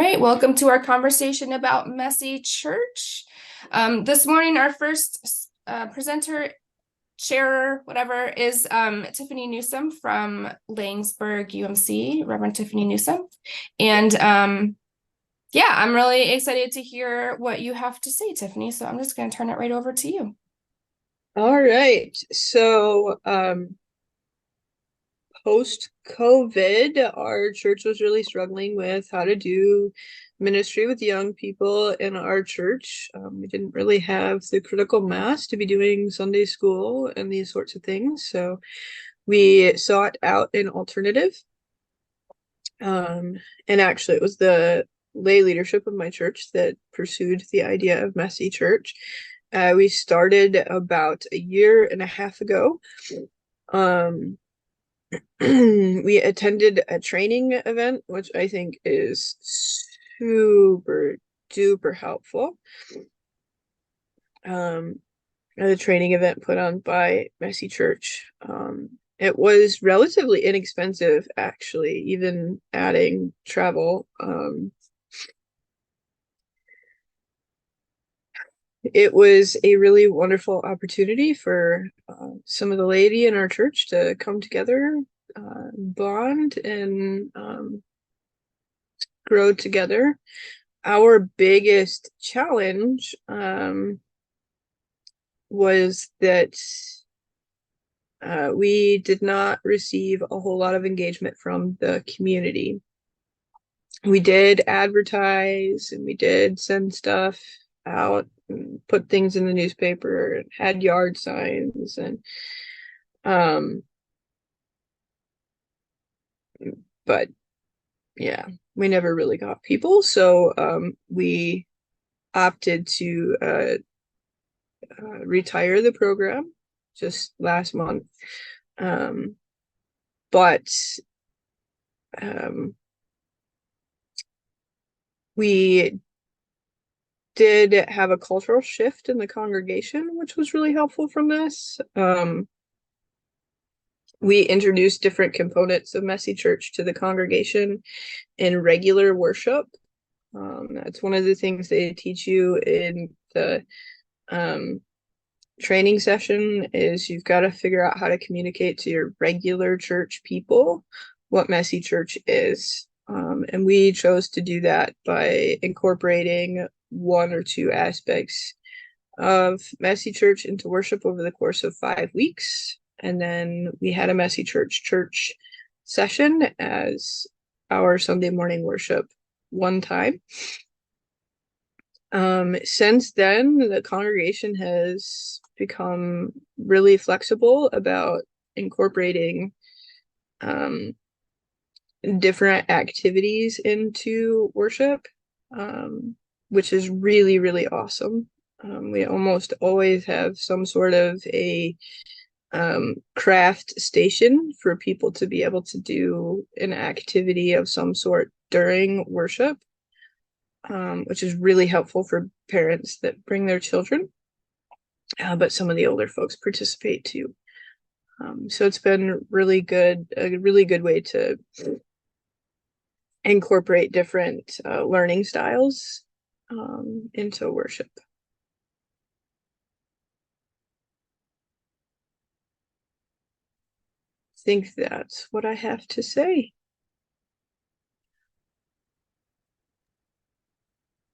right, welcome to our conversation about Messy Church. This morning, our first presenter, sharer, whatever, is Tiffany Newsom from Laingsburg, UMC, Reverend Tiffany Newsom. And yeah, I'm really excited to hear what you have to say, Tiffany. So I'm just going to turn it right over to you. All right. So, post-COVID, our church was really struggling with how to do ministry with young people in our church. We didn't really have the critical mass to be doing Sunday school and these sorts of things. So we sought out an alternative. And actually, it was the lay leadership of my church that pursued the idea of Messy Church. We started about a year and a half ago. We attended a training event, which I think is super duper helpful. A training event put on by Messy Church. It was relatively inexpensive, actually, even adding travel. It was a really wonderful opportunity for some of the laity in our church to come together, bond, and grow together. Our biggest challenge was that we did not receive a whole lot of engagement from the community. We did advertise and we did send stuff out and put things in the newspaper and had yard signs and but yeah, we never really got people. So we opted to retire the program just last month. But we did have a cultural shift in the congregation, which was really helpful from this. We introduced different components of Messy Church to the congregation in regular worship. That's one of the things they teach you in the training session is you've got to figure out how to communicate to your regular church people what Messy Church is. And we chose to do that by incorporating one or two aspects of Messy Church into worship over the course of 5 weeks. And then we had a Messy Church session as our Sunday morning worship one time. Since then, the congregation has become really flexible about incorporating different activities into worship, which is really, really awesome. We almost always have some sort of a craft station for people to be able to do an activity of some sort during worship, which is really helpful for parents that bring their children. But some of the older folks participate too. So it's been really good, a really good way to incorporate different learning styles into worship. I think that's what I have to say.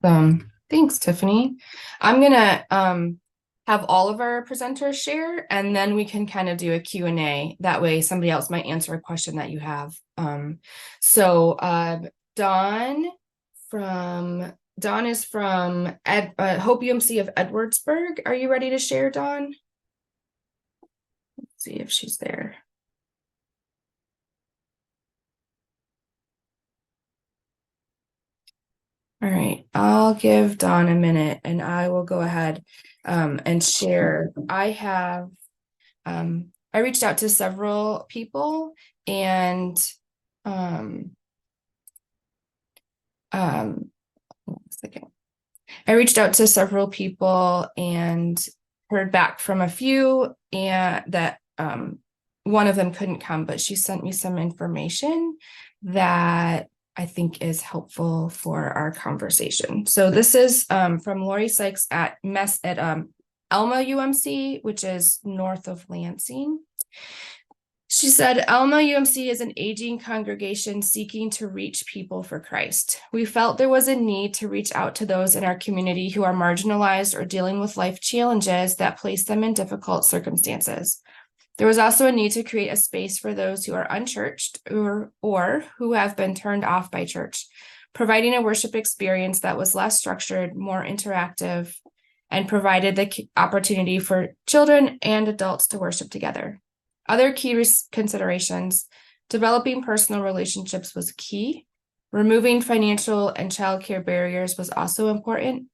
Thanks, Tiffany. I'm gonna have all of our presenters share, and then we can kind of do a Q&A. That way somebody else might answer a question that you have. Dawn is from Hope UMC of Edwardsburg. Are you ready to share, Dawn? Let's see if she's there. All right, I'll give Dawn a minute and I will go ahead and share. I reached out to several people and I reached out to several people and heard back from a few, and that one of them couldn't come, but she sent me some information that I think is helpful for our conversation. So this is from Lori Sykes at Alma UMC, which is north of Lansing. She said, Alma UMC is an aging congregation seeking to reach people for Christ. We felt there was a need to reach out to those in our community who are marginalized or dealing with life challenges that place them in difficult circumstances. There was also a need to create a space for those who are unchurched or who have been turned off by church, providing a worship experience that was less structured, more interactive, and provided the opportunity for children and adults to worship together. Other key considerations: developing personal relationships was key. Removing financial and childcare barriers was also important.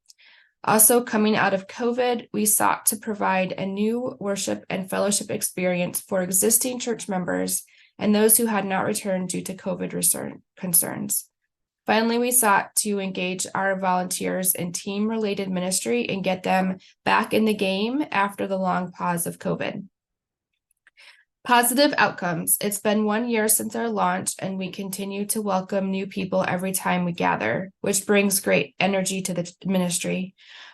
Also, coming out of COVID, we sought to provide a new worship and fellowship experience for existing church members and those who had not returned due to COVID concerns. Finally, we sought to engage our volunteers in team-related ministry and get them back in the game after the long pause of COVID. Positive outcomes. It's been 1 year since our launch, and we continue to welcome new people every time we gather, which brings great energy to the ministry.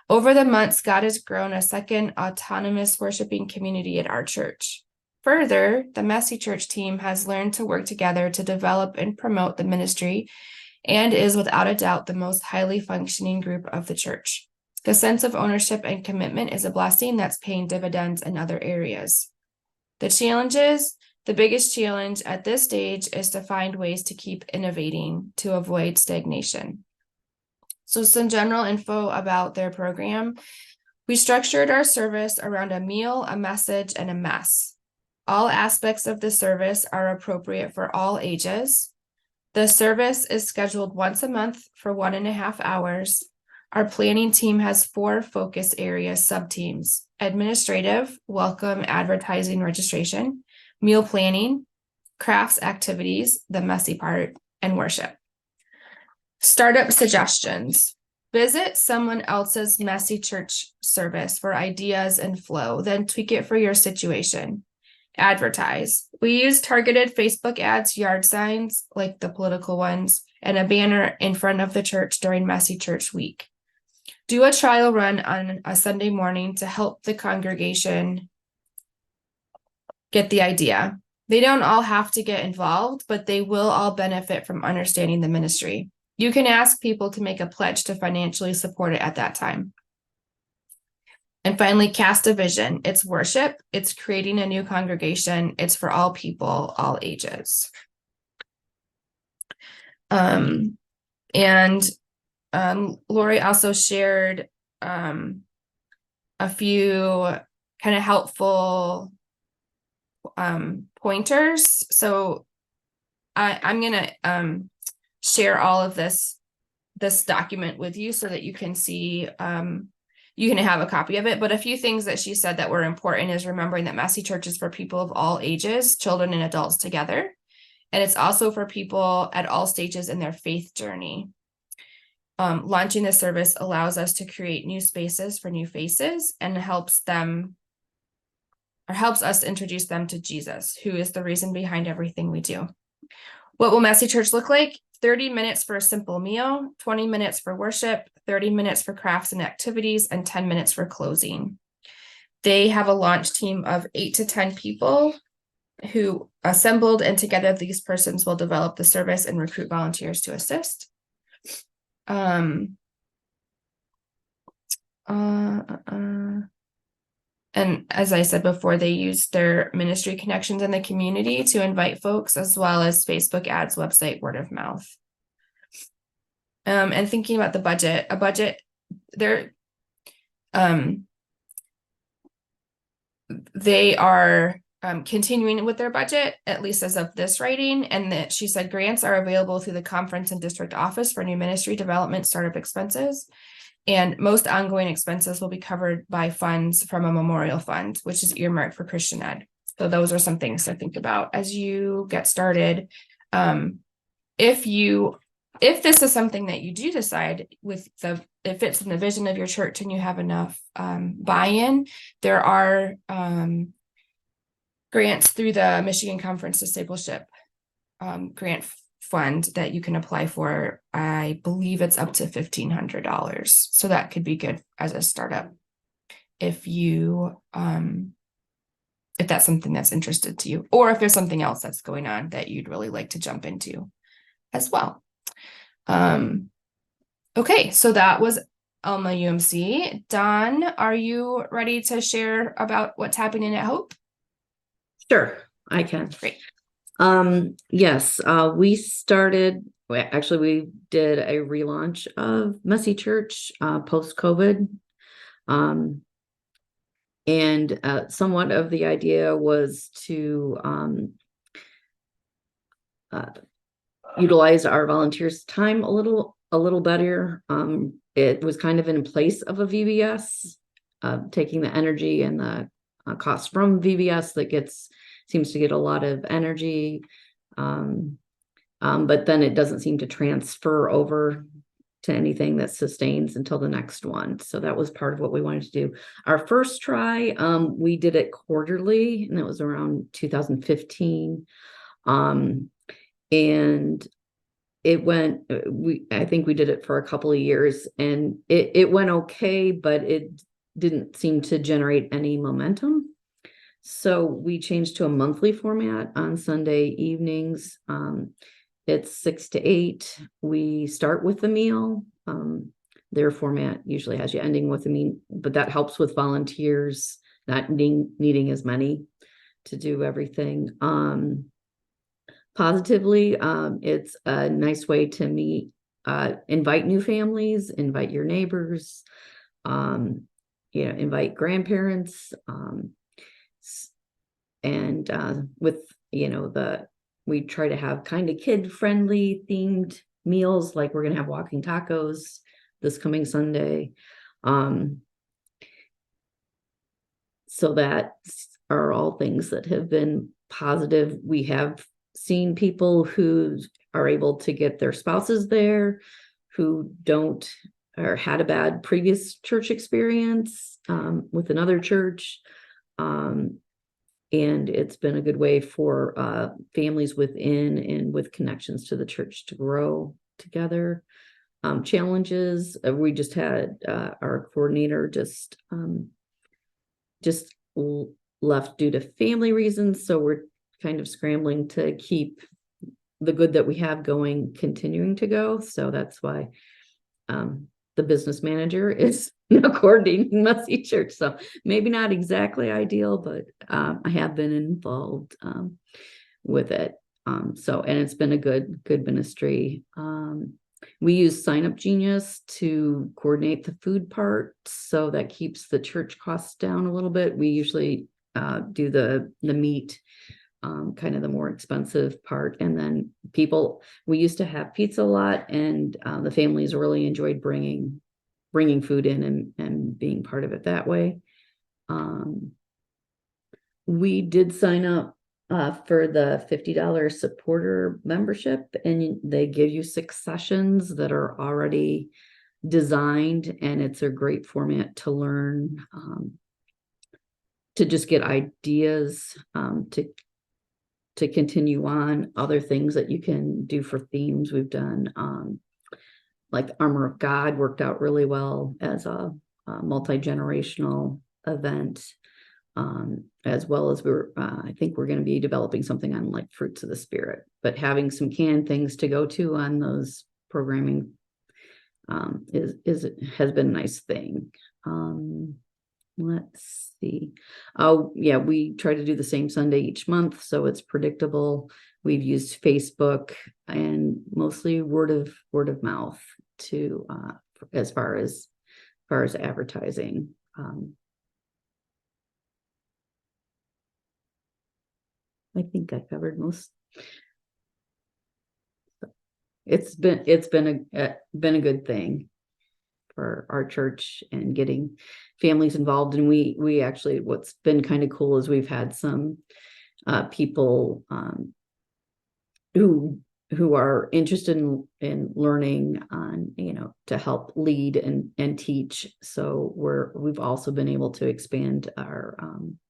Over the months, God has grown a second autonomous worshiping community at our church. Further, the Messy Church team has learned to work together to develop and promote the ministry and is without a doubt the most highly functioning group of the church. The sense of ownership and commitment is a blessing that's paying dividends in other areas. The challenges: the biggest challenge at this stage is to find ways to keep innovating to avoid stagnation. So some general info about their program. We structured our service around a meal, a message, and a mess. All aspects of the service are appropriate for all ages. The service is scheduled once a month for 1.5 hours. Our planning team has 4 focus area sub-teams: administrative, welcome, advertising, registration, meal planning, crafts, activities, the messy part, and worship. Startup suggestions: visit someone else's Messy Church service for ideas and flow, then tweak it for your situation. Advertise. We use targeted Facebook ads, yard signs, like the political ones, and a banner in front of the church during Messy Church Week. Do a trial run on a Sunday morning to help the congregation get the idea. They don't all have to get involved, but they will all benefit from understanding the ministry. You can ask people to make a pledge to financially support it at that time. And finally, cast a vision. It's worship. It's creating a new congregation. It's for all people, all ages. Lori also shared a few kind of helpful pointers. So I'm going to share all of this document with you so that you can see, you can have a copy of it. But a few things that she said that were important is remembering that Messy Church is for people of all ages, children and adults together. And it's also for people at all stages in their faith journey. Launching the service allows us to create new spaces for new faces and helps us introduce them to Jesus, who is the reason behind everything we do. What will Messy Church look like? 30 minutes for a simple meal, 20 minutes for worship, 30 minutes for crafts and activities, and 10 minutes for closing. They have a launch team of 8 to 10 people who assembled, and together these persons will develop the service and recruit volunteers to assist. And as I said before, they use their ministry connections in the community to invite folks, as well as Facebook ads, website, word of mouth. And thinking about a budget, they are continuing with their budget, at least as of this writing, and that she said grants are available through the conference and district office for new ministry development startup expenses. And most ongoing expenses will be covered by funds from a memorial fund, which is earmarked for Christian Ed. So those are some things to think about as you get started. If this is something that you do decide it fits in the vision of your church and you have enough buy-in, there are grants through the Michigan Conference Discipleship grant fund that you can apply for. I believe it's up to $1,500. So that could be good as a startup if you if that's something that's interested to you, or if there's something else that's going on that you'd really like to jump into as well. Okay, so that was Alma UMC. Dawn, are you ready to share about what's happening at Hope? Sure, I can. Great. Yes, we did a relaunch of Messy Church post-COVID. And somewhat of the idea was to utilize our volunteers' time a little better. It was kind of in place of a VBS, taking the energy and the cost from VBS that seems to get a lot of energy, but then it doesn't seem to transfer over to anything that sustains until the next one. So that was part of what we wanted to do. Our first try, we did it quarterly, and it was around 2015. And it went, I think we did it for a couple of years, and it went okay, but it didn't seem to generate any momentum. So we changed to a monthly format on Sunday evenings. It's 6 to 8. We start with the meal. Their format usually has you ending with a meal, but that helps with volunteers not needing as many to do everything. Positively, it's a nice way to meet, invite new families, invite your neighbors, invite grandparents, and with we try to have kind of kid-friendly themed meals, like we're going to have walking tacos this coming Sunday. So that are all things that have been positive. We have seen people who are able to get their spouses there, who don't or had a bad previous church experience with another church. And it's been a good way for families within and with connections to the church to grow together. Challenges, we just had our coordinator just left due to family reasons. So we're kind of scrambling to keep the good that we have going, continuing to go. So that's why the business manager is coordinating Messy Church. So maybe not exactly ideal, but I have been involved with it. And it's been a good ministry. We use Sign Up Genius to coordinate the food part, so that keeps the church costs down a little bit. We usually do the meat, kind of the more expensive part, and then we used to have pizza a lot, and the families really enjoyed bringing food in and being part of it that way. We did sign up for the $50 supporter membership, and they give you 6 sessions that are already designed, and it's a great format to learn, to just get ideas, to continue on other things that you can do for themes. We've done like the Armor of God worked out really well as a multi-generational event, as well as I think we're going to be developing something on like fruits of the spirit, but having some canned things to go to on those programming has been a nice thing. Let's see. Oh yeah, we try to do the same Sunday each month, so it's predictable. We've used Facebook and mostly word of mouth to as far as advertising. I think I covered most. It's been a good thing for our church and getting families involved. And we actually, what's been kind of cool is we've had some people who are interested in learning on, to help lead and teach. So we've also been able to expand our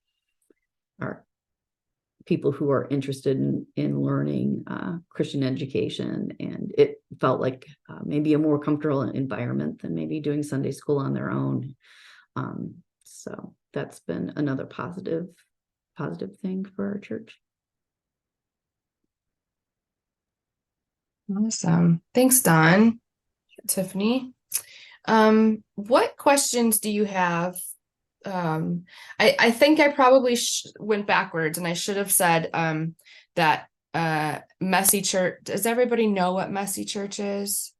people who are interested in learning Christian education, and it felt like maybe a more comfortable environment than maybe doing Sunday school on their own. So that's been another positive thing for our church. Awesome. Thanks, Don. Tiffany. What questions do you have? I think I probably went backwards, and I should have said that Messy Church. Does everybody know what Messy Church is?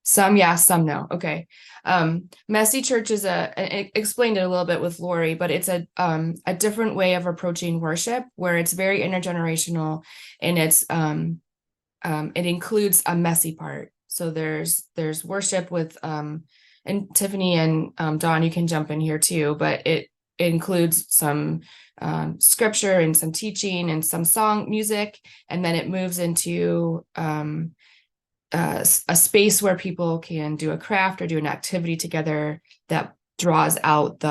Some, yeah, some no. Okay. Messy Church is I explained it a little bit with Lori, but it's a different way of approaching worship where it's very intergenerational, and it includes a messy part. So there's worship with and Tiffany and Dawn, you can jump in here too, but it includes some scripture and some teaching and some song music, and then it moves into a space where people can do a craft or do an activity together that draws out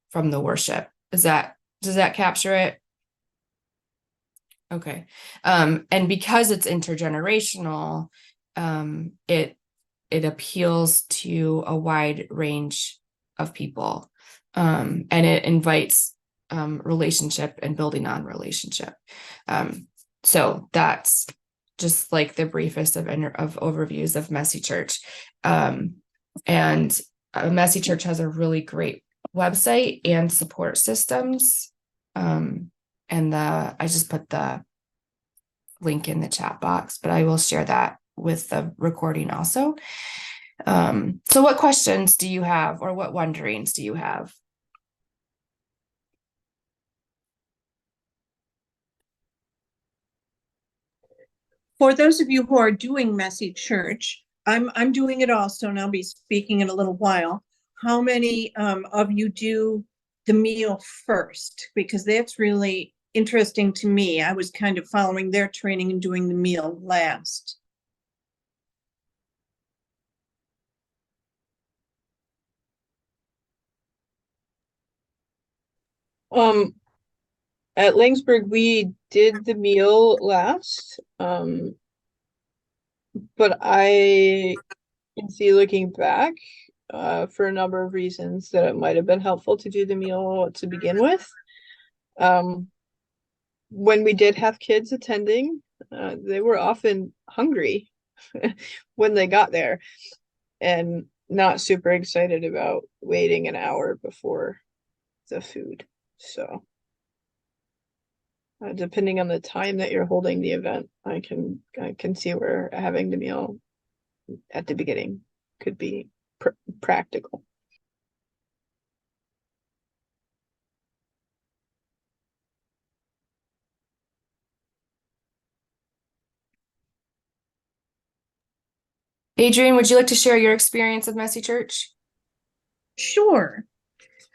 from the worship. Does that capture it? Okay. And because it's intergenerational, it appeals to a wide range of people, and it invites relationship and building on relationship. So that's just like the briefest of overviews of Messy Church. And Messy Church has a really great website and support systems. And I just put the link in the chat box, but I will share that with the recording also. So what questions do you have, or what wonderings do you have? For those of you who are doing Messy Church, I'm doing it also, and I'll be speaking in a little while. How many of you do the meal first? Because that's really interesting to me. I was kind of following their training and doing the meal last. At Laingsburg, we did the meal last, but I can see, looking back, for a number of reasons, that it might have been helpful to do the meal to begin with. When we did have kids attending, they were often hungry when they got there, and not super excited about waiting an hour before the food. So depending on the time that you're holding the event, I can see where having the meal at the beginning could be practical. Adrienne, would you like to share your experience of Messy Church? Sure.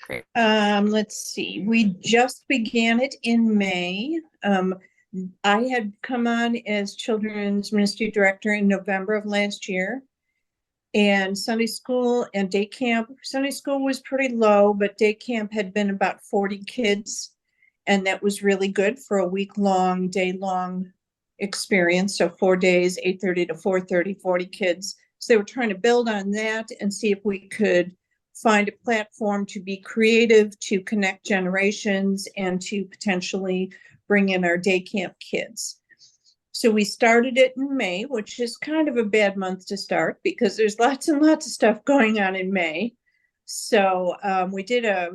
Great. Let's see. We just began it in May. I had come on as children's ministry director in November of last year. And Sunday school and day camp. Sunday school was pretty low, but day camp had been about 40 kids. And that was really good for a week-long, day-long experience. So 4 days, 8:30 to 4:30, 40 kids. So they were trying to build on that and see if we could find a platform to be creative, to connect generations, and to potentially bring in our day camp kids. So we started it in May, which is kind of a bad month to start because there's lots and lots of stuff going on in May. So we did a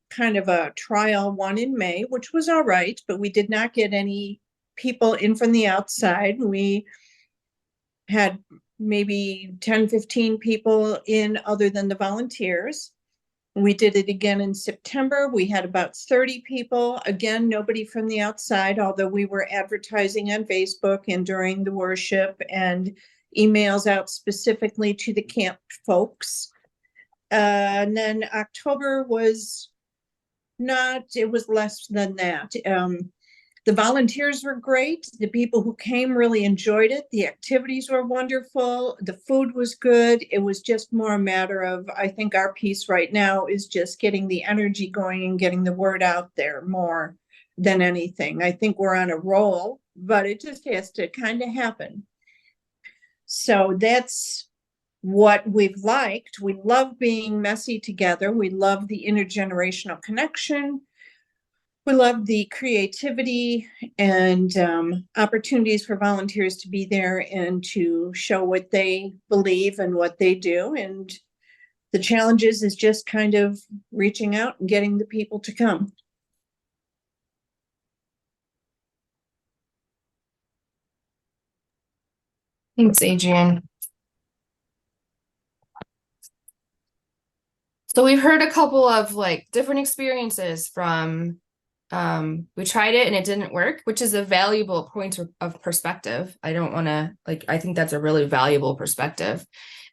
kind of a trial one in May, which was all right, but we did not get any people in from the outside. We had maybe 10, 15 people in other than the volunteers. We did it again in September. We had about 30 people. Again, nobody from the outside, although we were advertising on Facebook and during the worship and emails out specifically to the camp folks. And then October was not, it was less than that. The volunteers were great. The people who came really enjoyed it. The activities were wonderful. The food was good. It was just more a matter of, I think our piece right now is just getting the energy going and getting the word out there more than anything. I think we're on a roll, but it just has to kind of happen. So that's what we've liked. We love being messy together. We love the intergenerational connection. We love the creativity and opportunities for volunteers to be there and to show what they believe and what they do. And the challenges is just kind of reaching out and getting the people to come. Thanks, Adrienne. So we've heard a couple of like different experiences from we tried it and it didn't work, which is a valuable point of perspective. I don't want to I think that's a really valuable perspective.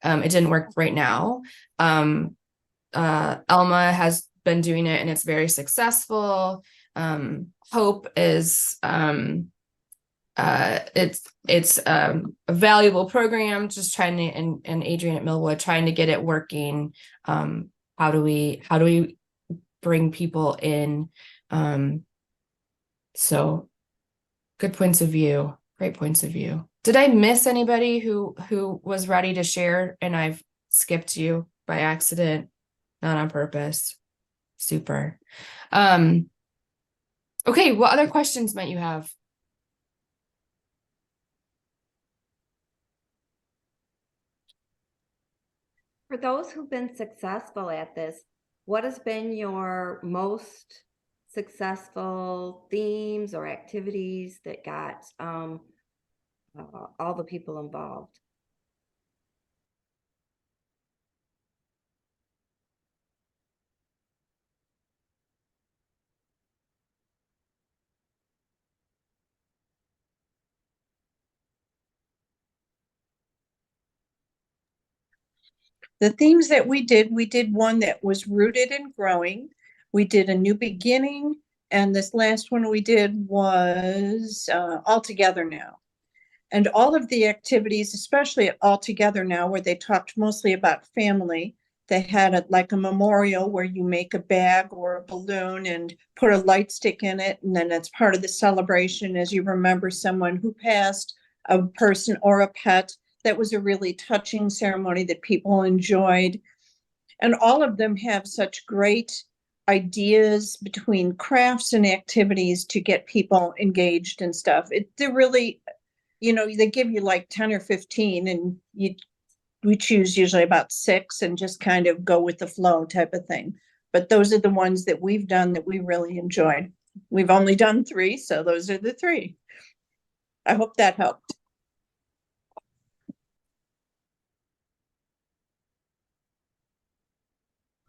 It didn't work right now. Alma has been doing it and it's very successful. Hope is it's a valuable program, just trying to, and Adrienne at Milwood trying to get it working. How do we bring people in? So good points of view, great points of view. Did I miss anybody who was ready to share and I've skipped you by accident, not on purpose? Super. Okay, what other questions might you have? For those who've been successful at this, what has been your most successful themes or activities that got all the people involved? The themes that we did one that was rooted and growing. We did a new beginning. And this last one we did was All Together Now. And all of the activities, especially at All Together Now, where they talked mostly about family, they had like a memorial where you make a bag or a balloon and put a light stick in it. And then it's part of the celebration as you remember someone who passed, a person or a pet. That was a really touching ceremony that people enjoyed. And all of them have such great ideas between crafts and activities to get people engaged and stuff. They're really, they give you like 10 or 15 and we choose usually about 6 and just kind of go with the flow type of thing. But those are the ones that we've done that we really enjoyed. We've only done 3, so those are the 3. I hope that helped.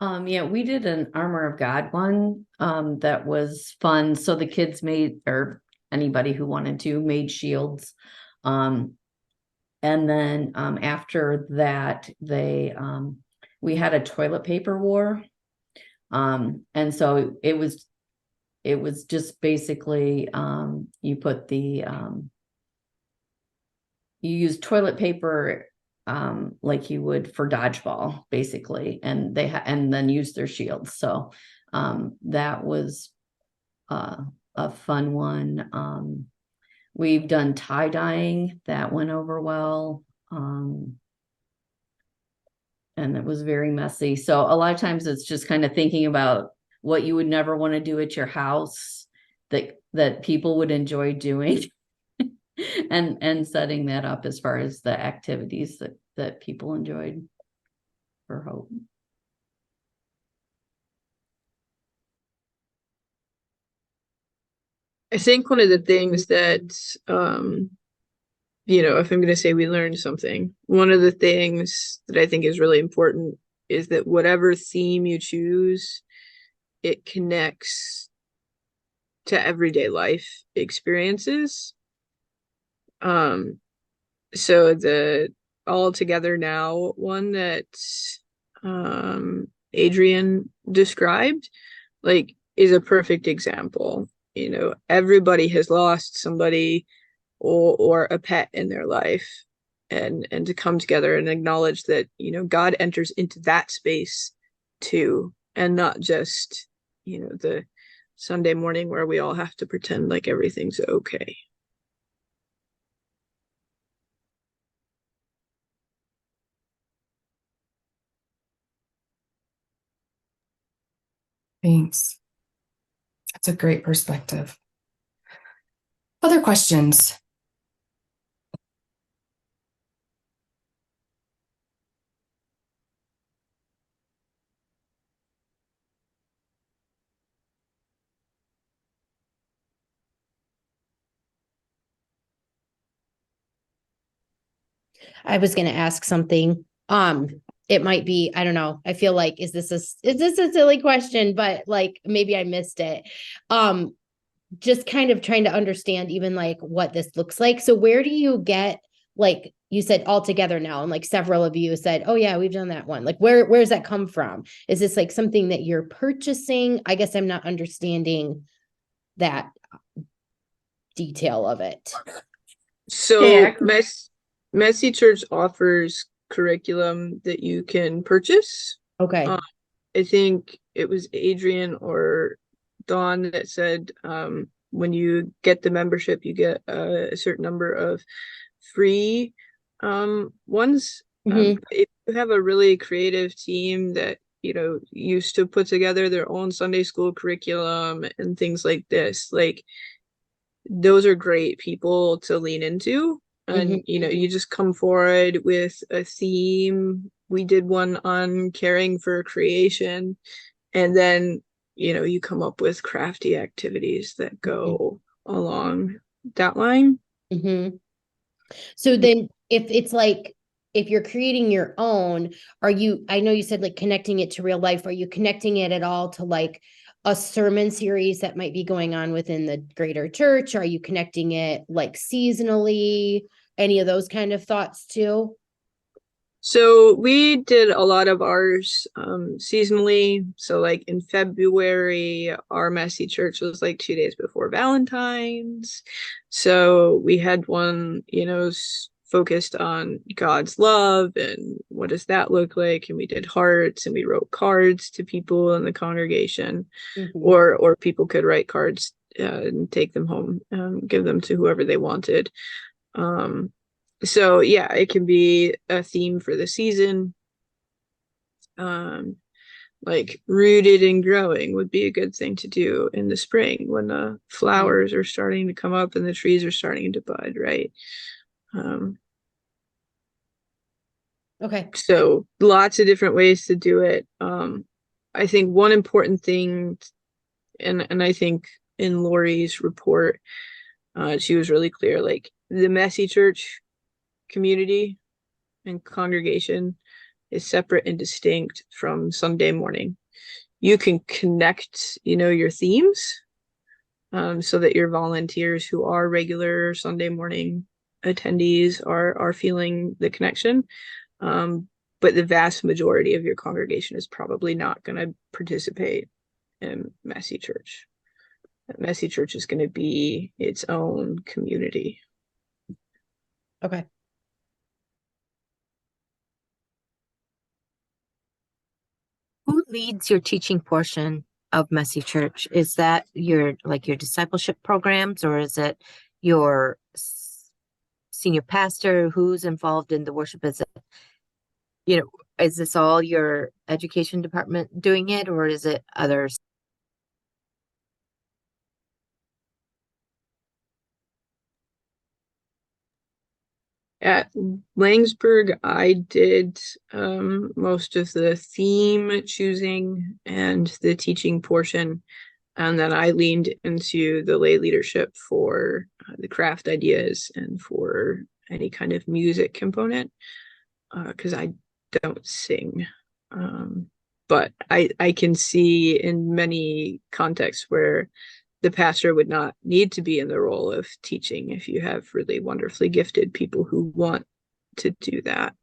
Yeah, we did an Armor of God one that was fun. So the kids made, or anybody who wanted to, made shields. And then after that, we had a toilet paper war. And so it was just basically you put you use toilet paper like you would for dodgeball, basically, and and then use their shields. So that was a fun one. We've done tie-dyeing, that went over well. And it was very messy. So a lot of times it's just kind of thinking about what you would never want to do at your house that people would enjoy doing. and setting that up as far as the activities that people enjoyed for Hope. I think one of the things that, if I'm going to say we learned something, one of the things that I think is really important is that whatever theme you choose, it connects to everyday life experiences. So the All Together Now one that Adrienne described, is a perfect example. you know, everybody has lost somebody or a pet in their life, and to come together and acknowledge that, you know, God enters into that space too, and not just, you know, the Sunday morning where we all have to pretend like everything's okay. Thanks. That's a great perspective. Other questions? I was going to ask something. It might be, I don't know. I feel like, is this a silly question, but like, maybe I missed it. Just kind of trying to understand even like what this looks like. So where do you get, like you said, all together now, and like several of you said, oh yeah, we've done that one. Like where's that come from? Is this like something that you're purchasing? I guess I'm not understanding that detail of it. So Yeah. Messy Church offers curriculum that you can purchase. Okay. I think it was Adrienne or Dawn that said, when you get the membership, you get a certain number of free ones. If you have a really creative team that, you know, used to put together their own Sunday school curriculum and things like this, like, those are great people to lean into. And you know, you just come forward with a theme. We did one on caring for creation, and then, you know, you come up with crafty activities that go along that line. So then if it's like, if you're creating your own, are you, I know you said like connecting it to real life, are you connecting it at all to like a sermon series that might be going on within the greater church? Are you connecting it like seasonally? Any of those kind of thoughts too? So we did a lot of ours seasonally. So like in February, our Messy Church was like 2 days before Valentine's. So we had one, you know, focused on God's love and what does that look like. And we did hearts, and we wrote cards to people in the congregation, or people could write cards and take them home, give them to whoever they wanted. So yeah, it can be a theme for the season. Like rooted and growing would be a good thing to do in the spring when the flowers are starting to come up and the trees are starting to bud, right? Okay. So lots of different ways to do it. I think one important thing, and I think in Lori's report, she was really clear, like the Messy Church community and congregation is separate and distinct from Sunday morning. You can connect, you know, your themes, so that your volunteers who are regular Sunday morning attendees are feeling the connection. But the vast majority of your congregation is probably not going to participate in Messy Church. Messy Church is going to be its own community. Okay. Who leads your teaching portion of Messy Church? Is that your discipleship programs, or is it your senior pastor? Who's involved in the worship? Is it, you know, is this all your education department doing it, or is it others? At Laingsburg, I did most of the theme choosing and the teaching portion, and then I leaned into the lay leadership for the craft ideas and for any kind of music component, because I don't sing. But I can see in many contexts where the pastor would not need to be in the role of teaching if you have really wonderfully gifted people who want to do that.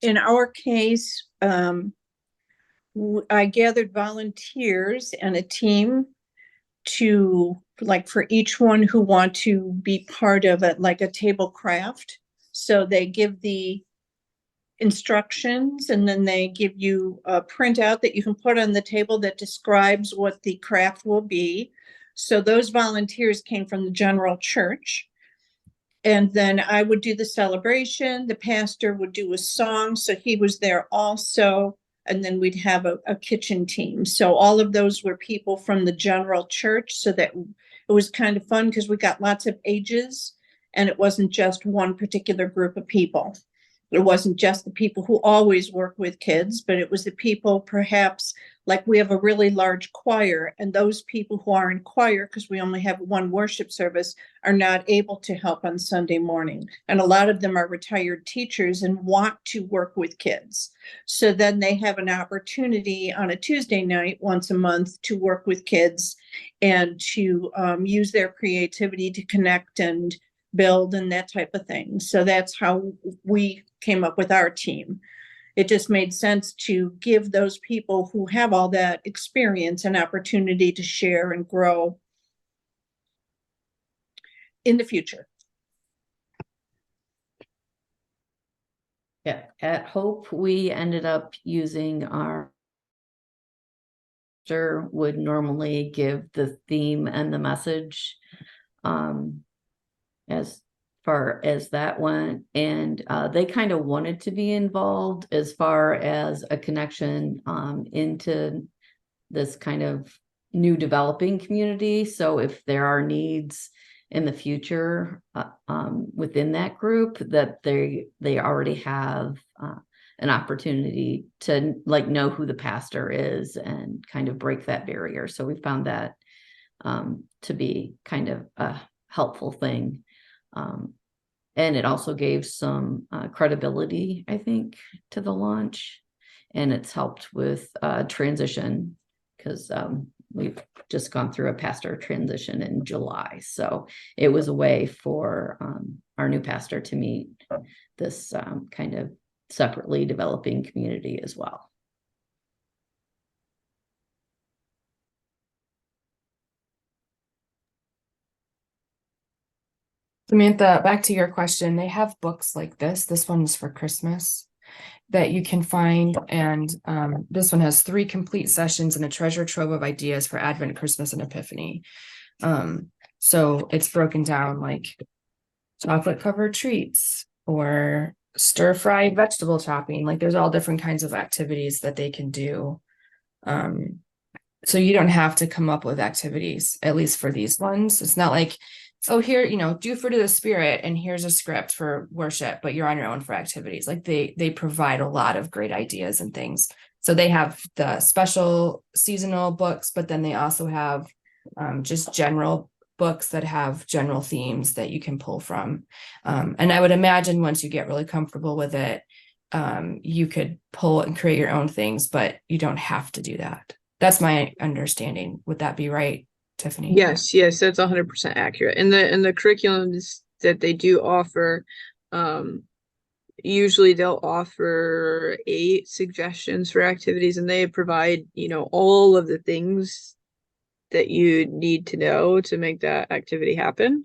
In our case, I gathered volunteers and a team to, like, for each one who want to be part of it, like a table craft. So they give the instructions and then they give you a printout that you can put on the table that describes what the craft will be. So those volunteers came from the general church. And then I would do the celebration. The pastor would do a song, so he was there also. And then we'd have a kitchen team. So all of those were people from the general church, so that it was kind of fun because we got lots of ages and it wasn't just one particular group of people. It wasn't just the people who always work with kids, but it was the people, perhaps, like we have a really large choir, and those people who are in choir, because we only have one worship service, are not able to help on Sunday morning. And a lot of them are retired teachers and want to work with kids. So then they have an opportunity on a Tuesday night once a month to work with kids and to use their creativity to connect and build and that type of thing. So that's how we came up with our team. It just made sense to give those people who have all that experience an opportunity to share and grow in the future. Yeah, at Hope, we ended up using our would normally give the theme and the message as far as that went, and they kind of wanted to be involved as far as a connection into this kind of new developing community. So if there are needs in the future within that group, that they already have an opportunity to like know who the pastor is and kind of break that barrier. So we found that to be kind of a helpful thing. And it also gave some credibility, I think, to the launch, and it's helped with transition, because we've just gone through a pastor transition in July. So it was a way for our new pastor to meet this kind of separately developing community as well. Samantha, back to your question, they have books like this one's for Christmas, that you can find, and this one has 3 complete sessions and a treasure trove of ideas for Advent, Christmas, and Epiphany. So it's broken down like chocolate covered treats or stir-fried vegetable chopping. Like there's all different kinds of activities that they can do. So you don't have to come up with activities, at least for these ones. It's not like, oh, here, do fruit of the spirit and here's a script for worship, but you're on your own for activities. Like they provide a lot of great ideas and things. So they have the special seasonal books, but then they also have just general books that have general themes that you can pull from. And I would imagine once you get really comfortable with it, you could pull and create your own things, but you don't have to do that. That's my understanding. Would that be right, Tiffany? Yes, that's 100% accurate. And the curriculums that they do offer, usually they'll offer 8 suggestions for activities, and they provide, all of the things that you need to know to make that activity happen.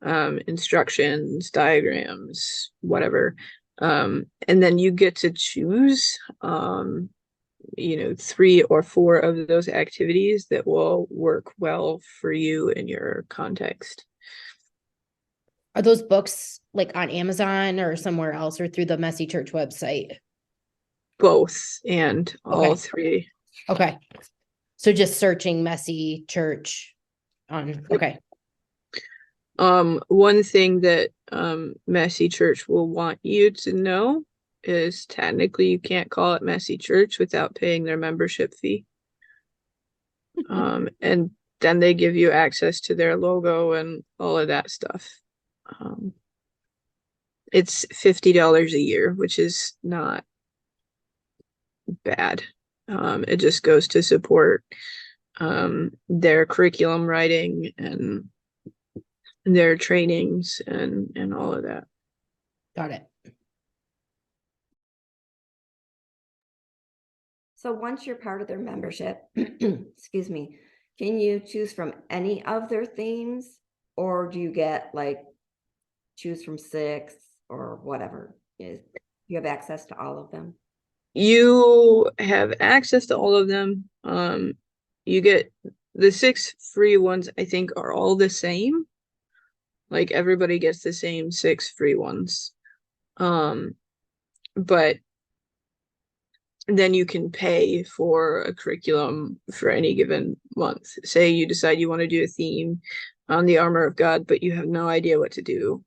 Instructions, diagrams, whatever. And then you get to choose 3 or 4 of those activities that will work well for you in your context. Are those books like on Amazon or somewhere else, or through the Messy Church website? Both, and all 3. Okay. So just searching Messy Church on, okay. One thing that Messy Church will want you to know is technically you can't call it Messy Church without paying their membership fee. And then they give you access to their logo and all of that stuff. It's $50 a year, which is not bad. It just goes to support their curriculum writing and their trainings and all of that. Got it. So once you're part of their membership, excuse me, can you choose from any of their themes, or do you get like choose from 6 or whatever? You have access to all of them? You have access to all of them. You get the 6 free ones, I think, are all the same. Like everybody gets the same 6 free ones. But then you can pay for a curriculum for any given month. Say you decide you want to do a theme on the armor of God, but you have no idea what to do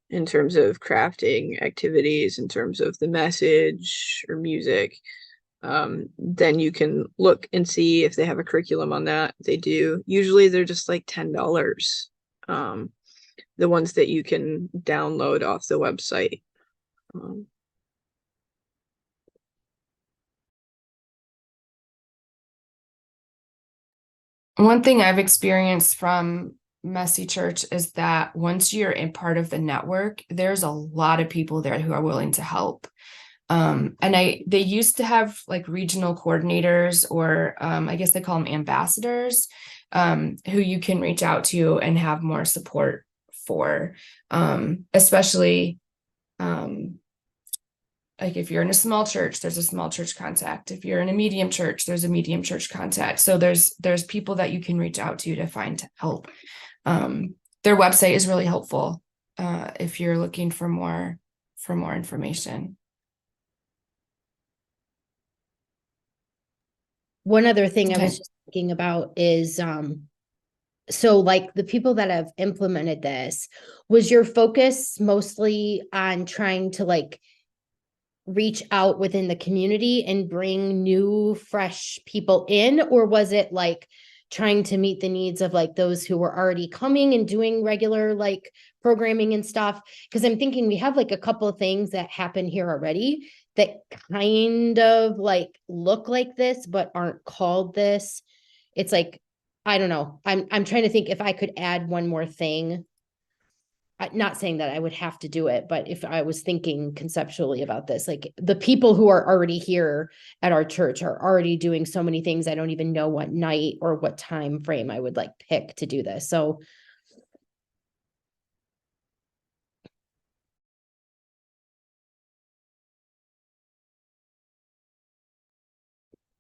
in terms of crafting activities, in terms of the message or music. Then you can look and see if they have a curriculum on that. They do. Usually they're just like $10. The ones that you can download off the website. One thing I've experienced from Messy Church is that once you're in part of the network, there's a lot of people there who are willing to help. And they used to have like regional coordinators, or I guess they call them ambassadors, who you can reach out to and have more support for, especially like if you're in a small church, there's a small church contact. If you're in a medium church, there's a medium church contact. So there's people that you can reach out to find help. Their website is really helpful if you're looking for more information. One other thing I Okay. was just thinking about is, so like the people that have implemented this, was your focus mostly on trying to like reach out within the community and bring new, fresh people in? Or was it like trying to meet the needs of like those who were already coming and doing regular like programming and stuff? Because I'm thinking we have like a couple of things that happen here already that kind of like look like this, but aren't called this. It's like, I don't know. I'm trying to think if I could add one more thing. Not saying that I would have to do it, but if I was thinking conceptually about this, like the people who are already here at our church are already doing so many things. I don't even know what night or what time frame I would like pick to do this. So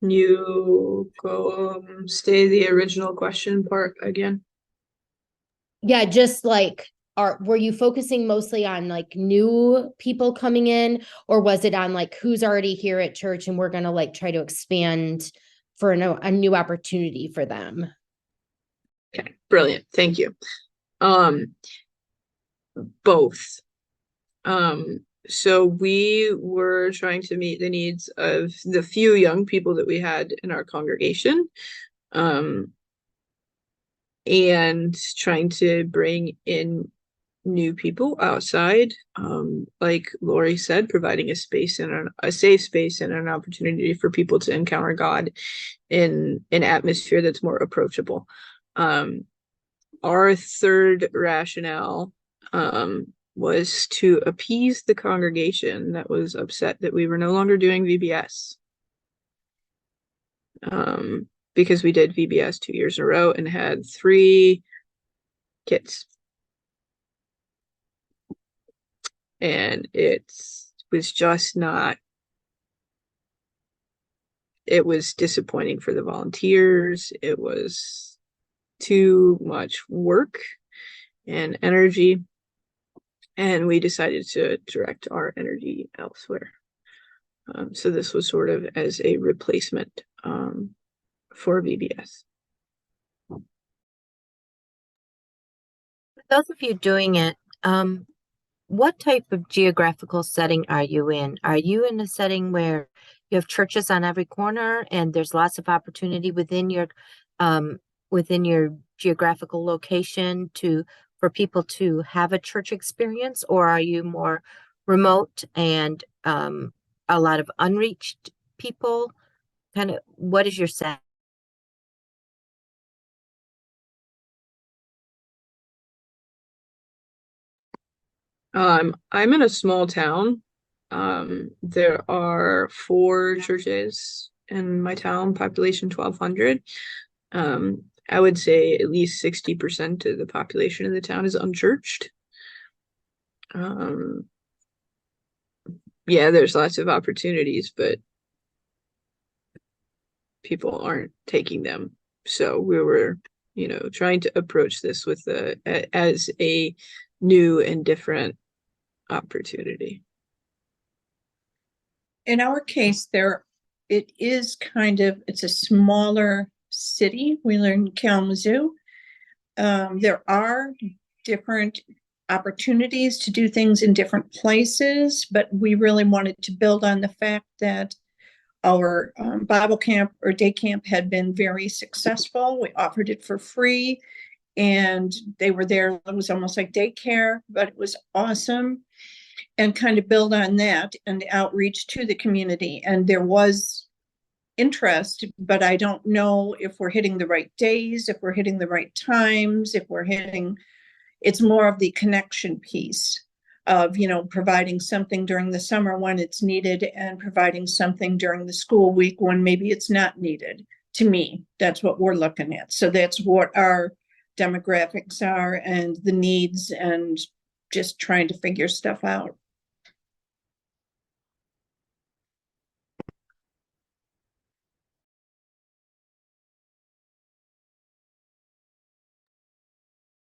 You go say the original question part again. yeah, just like, were you focusing mostly on like new people coming in, or was it on like who's already here at church and we're going to like try to expand for a new opportunity for them? Okay, brilliant. Thank you. Both. So we were trying to meet the needs of the few young people that we had in our congregation, and trying to bring in new people outside. Like Lori said, providing a space and a safe space and an opportunity for people to encounter God in an atmosphere that's more approachable. Our third rationale was to appease the congregation that was upset that we were no longer doing VBS. Because we did VBS 2 years in a row and had 3 kids. And it was just not, it was disappointing for the volunteers. It was too much work and energy. And we decided to direct our energy elsewhere. So this was sort of as a replacement for VBS. For those of you doing it, what type of geographical setting are you in? Are you in a setting where you have churches on every corner and there's lots of opportunity within your geographical location for people to have a church experience, or are you more remote and a lot of unreached people? Kind of, what is your set? I'm in a small town. There are 4 churches in my town, population 1,200. I would say at least 60% of the population of the town is unchurched. Yeah, there's lots of opportunities, but people aren't taking them. So we were, trying to approach this with as a new and different opportunity. In our case, it's a smaller city. We live in Kalamazoo. There are different opportunities to do things in different places, but we really wanted to build on the fact that our Bible camp or day camp had been very successful. We offered it for free and they were there. It was almost like daycare, but it was awesome. And kind of build on that and outreach to the community. And there was interest, but I don't know if we're hitting the right days, if we're hitting the right times, it's more of the connection piece of, providing something during the summer when it's needed and providing something during the school week when maybe it's not needed. To me, that's what we're looking at. So that's what our demographics are and the needs and just trying to figure stuff out.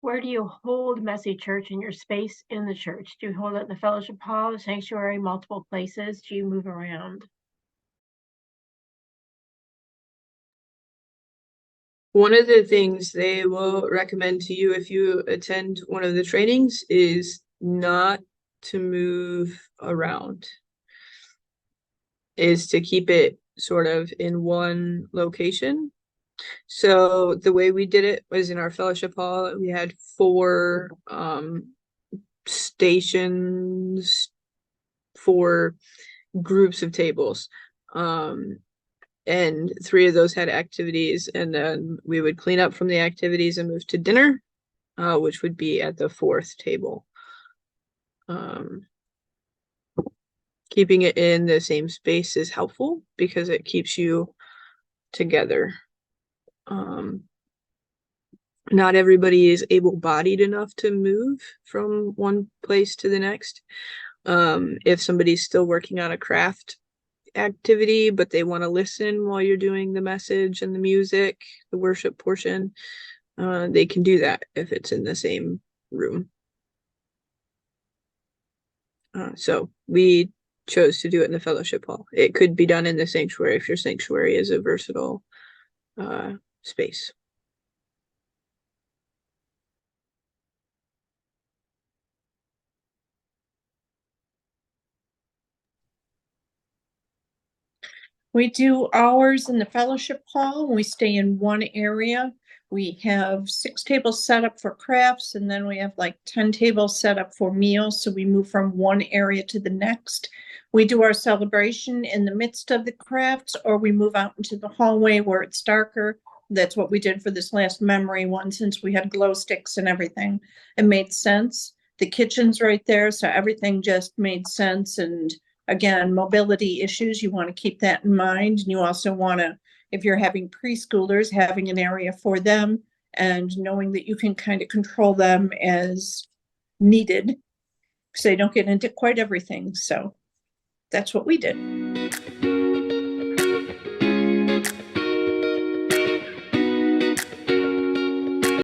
Where do you hold Messy Church in your space in the church? Do you hold it in the fellowship hall, the sanctuary, multiple places? Do you move around? One of the things they will recommend to you if you attend one of the trainings is not to move around, is to keep it sort of in one location. So the way we did it was in our fellowship hall. We had 4 stations, 4 groups of tables. And 3 of those had activities, and then we would clean up from the activities and move to dinner, which would be at the 4th table. Keeping it in the same space is helpful because it keeps you together. Not everybody is able-bodied enough to move from one place to the next. If somebody's still working on a craft activity, but they want to listen while you're doing the message and the music, the worship portion, they can do that if it's in the same room. So we chose to do it in the fellowship hall. It could be done in the sanctuary if your sanctuary is a versatile space. We do ours in the fellowship hall. We stay in one area. We have 6 tables set up for crafts, and then we have like 10 tables set up for meals. So we move from one area to the next. We do our celebration in the midst of the crafts, or we move out into the hallway where it's darker. That's what we did for this last memory one, since we had glow sticks and everything. It made sense. The kitchen's right there, so everything just made sense. And again, mobility issues, you want to keep that in mind. And you also want to, if you're having preschoolers, having an area for them and knowing that you can kind of control them as needed because they don't get into quite everything. So that's what we did.